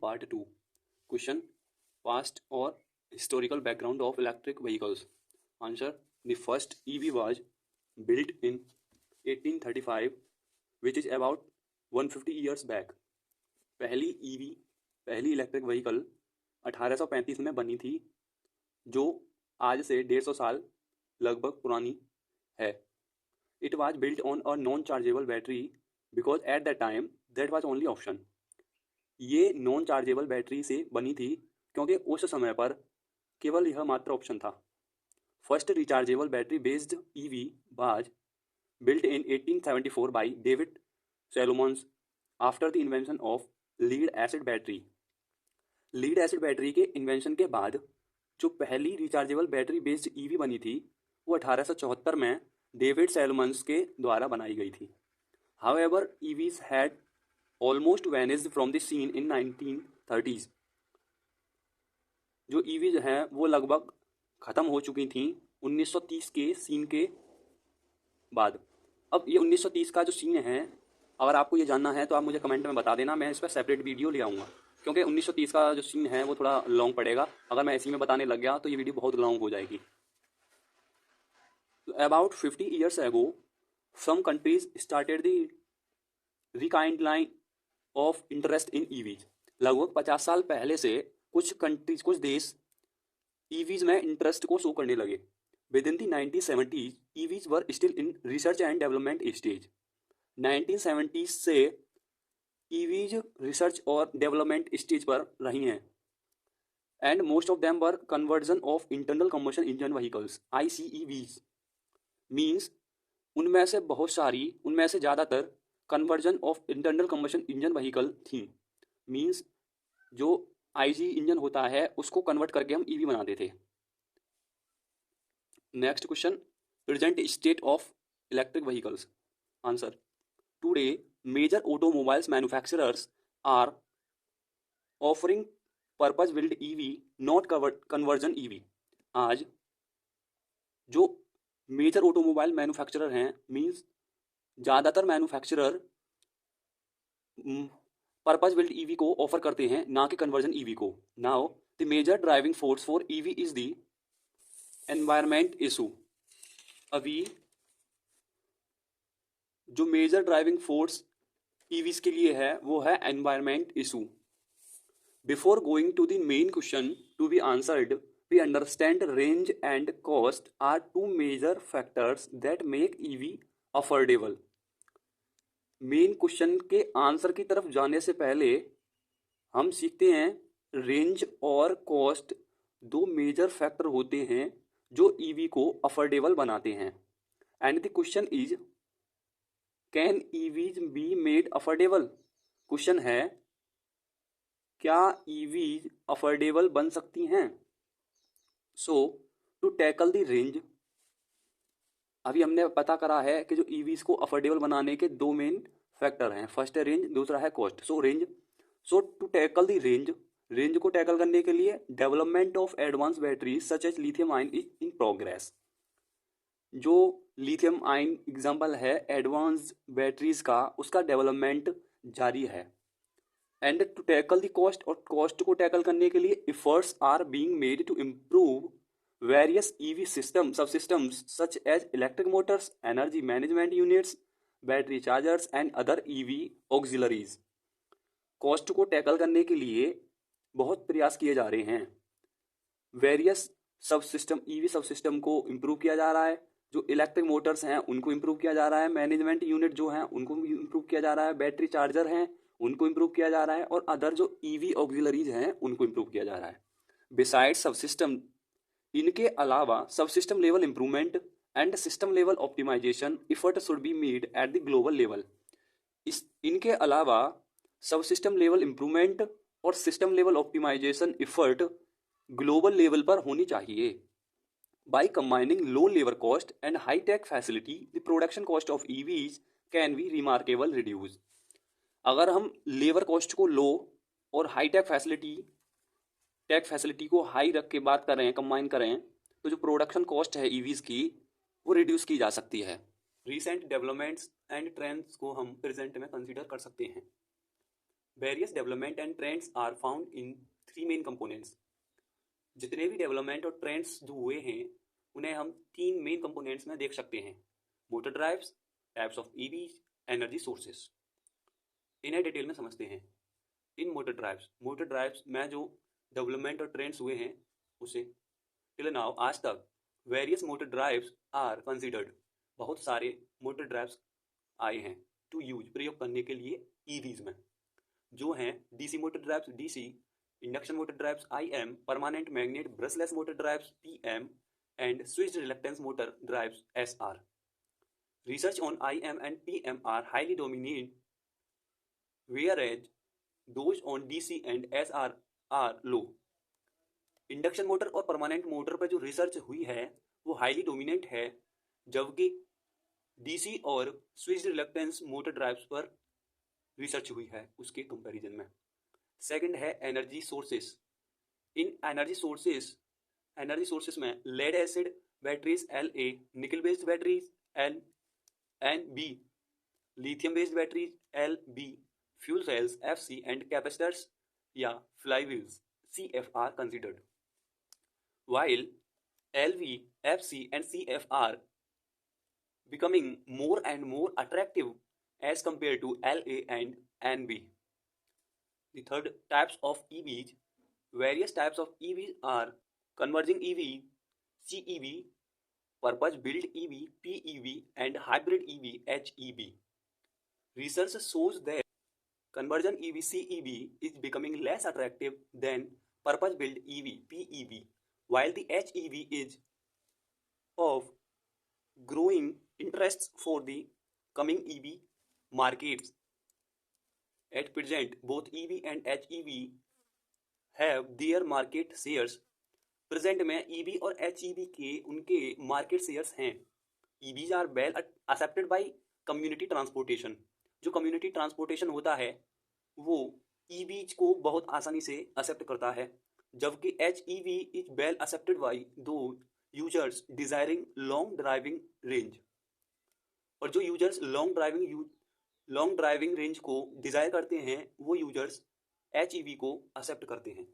Part 2. Question: Past or historical background of electric vehicles. Answer: The first EV was built in 1835, which is about 150 years back. पहली electric vehicle 1835 में बनी थी, जो आज से 150 साल लगभग पुरानी है. It was built on a non-chargeable battery because at that time that was only option. ये नॉन चार्जेबल बैटरी से बनी थी क्योंकि उस समय पर केवल यह मात्र ऑप्शन था. First rechargeable battery based EV was built in 1874 by David Salomons after the invention of lead acid battery. Lead acid battery के इन्वेंशन के बाद जो पहली रिचार्जेबल बैटरी बेस्ड ईवी बनी थी वो 1874 में डेविड सैलोमन्स के द्वारा बनाई गई थी. However EVs had almost vanished from the seen in 1930s. जो ईवीज हैं वो लगभग ख़त्म हो चुकी थी 1930 के सीन के बाद. अब ये 1930 का जो सीन है, अगर आपको ये जानना है तो आप मुझे कमेंट में बता देना, मैं इस पर सेपरेट वीडियो ले आऊँगा, क्योंकि 1930 का जो सीन है वो थोड़ा लॉन्ग पड़ेगा. अगर मैं इसी में बताने लग गया तो ये वीडियो बहुत लॉन्ग हो जाएगी. About 50 years ago some countries started the rekindling of interest in EVs. लगभग 50 साल पहले से कुछ देश ईवीज में इंटरेस्ट को शो करने लगे. With in the 1970s EVs were still in research and development stage. 1970s से ईवीज रिसर्च और डेवलपमेंट स्टेज पर रही हैं. And most of them were conversion of internal combustion engine vehicles ICEVs. Means उनमें से ज़्यादातर conversion of internal combustion engine vehicle थी. Means जो IC इंजन होता है उसको कन्वर्ट करके हम ईवी बनाते थे. Next question: present state of electric vehicles. Answer: today major automobiles manufacturers are offering purpose build EV not conversion EV. आज जो मेजर ऑटोमोबाइल मैन्युफैक्चरर हैं, मीन्स ज़्यादातर मैन्युफैक्चरर पर्पस बिल्ड ईवी को ऑफर करते हैं, ना कि कन्वर्जन ईवी को. Now the major driving force for EV is the environment issue. अभी जो मेजर ड्राइविंग फोर्स ईवीज के लिए है वो है environment issue. Before going to the main question to be answered, we understand range and cost are two major factors that make EV affordable. Main question के answer की तरफ जाने से पहले हम सीखते हैं रेंज और कॉस्ट दो मेजर फैक्टर होते हैं जो ईवी को अफोर्डेबल बनाते हैं. And the question is, can EVs be made affordable. Question है, क्या ईवीज अफोर्डेबल बन सकती हैं. सो टू टैकल द रेंज, अभी हमने पता करा है कि जो ईवीज को अफोर्डेबल बनाने के दो मेन फैक्टर हैं. फर्स्ट है रेंज, दूसरा है cost. So to tackle the range को टैकल करने के लिए development of advance batteries such as lithium ion is in progress. जो लिथियम आयन एग्जाम्पल है एडवांस बैटरीज का, उसका डेवलपमेंट जारी है. And to tackle the cost, और कॉस्ट को टैकल करने के लिए efforts are being made to improve various EV subsystems such as electric motors, energy management units, battery chargers and other EV auxiliaries. Cost को tackle करने के लिए बहुत प्रयास किए जा रहे हैं. वेरियस ईवी सबसिस्टम को इम्प्रूव किया जा रहा है. जो इलेक्ट्रिक मोटर्स हैं उनको इम्प्रूव किया जा रहा है. मैनेजमेंट यूनिट जो हैं उनको इम्प्रूव किया जा रहा है. बैटरी चार्जर हैं उनको इम्प्रूव किया जा रहा है. और अदर जो EV ऑक्सिलरीज हैं उनको इम्प्रूव किया जा रहा है. बिसाइड्स सबसिस्टम, इनके अलावा subsystem level improvement and system level optimization effort should be made at the global level. इनके अलावा सबसिस्टम लेवल इंप्रूवमेंट और system level optimization effort global level पर होनी चाहिए. By combining low labour cost and high tech facility the production cost of EVs can be remarkable reduce. अगर हम labour cost को low और हाई टेक फैसिलिटी को high रख के बात कर रहे हैं, कंबाइन करें, तो जो प्रोडक्शन कॉस्ट है ईवीज की वो रिड्यूस की जा सकती है. रिसेंट डेवलपमेंट्स एंड ट्रेंड्स को हम प्रेजेंट में कंसीडर कर सकते हैं. Various development and trends are found in 3 main components. जितने भी डेवलपमेंट और ट्रेंड्स जो हुए हैं उन्हें हम 3 मेन कंपोनेंट्स में देख सकते हैं। Motor drives, types of EVs, energy sources. इन्हें डिटेल में समझते हैं। इन मोटर ड्राइव्स में जो डेवलपमेंट और ट्रेंड्स हुए हैं उसे टिल नाउ आज तक various motor drives are considered, बहुत सारे मोटर ड्राइव्स आए हैं टू यूज, प्रयोग करने के लिए ईवीज में, जो हैं DC motor drives DC, induction motor drives IM, permanent magnet brushless motor drives PM and switched reluctance motor drives SR। Research on IM and PM are highly dominant, whereas those on DC and SR are low। Induction motor और permanent motor पर जो research हुई है वो highly dominant है, जबकि DC और switched reluctance motor drives पर रिसर्च हुई है उसके कंपैरिजन में। सेकंड है एनर्जी सोर्सेस। इन एनर्जी सोर्सेस में लेड एसिड बैटरीज LA, निकल based batteries NB, lithium based batteries LB, fuel cells FC and capacitors या फ्लाईव्हील्स CF are considered, while LV, FC and CF are becoming more and more attractive as compared to LA and NB। The third types of EVs, various types of EVs are converging EV, CEV, purpose built EV, PEV and hybrid EV, HEV। Research shows that conversion EV CEV is becoming less attractive than purpose built EV PEV, while the HEV is of growing interest for the coming EV markets। At present, both EV and HEV have their market shares। Present में EV और HEV के उनके market shares हैं। EVs are well accepted by community transportation. जो community transportation होता है वो EVs को बहुत आसानी से एक्सेप्ट करता है, जबकि HEV is well accepted by दो users desiring long driving range. और जो यूजर्स लॉन्ग ड्राइविंग रेंज को डिजायर करते हैं वो यूजर्स HEV को एक्सेप्ट करते हैं।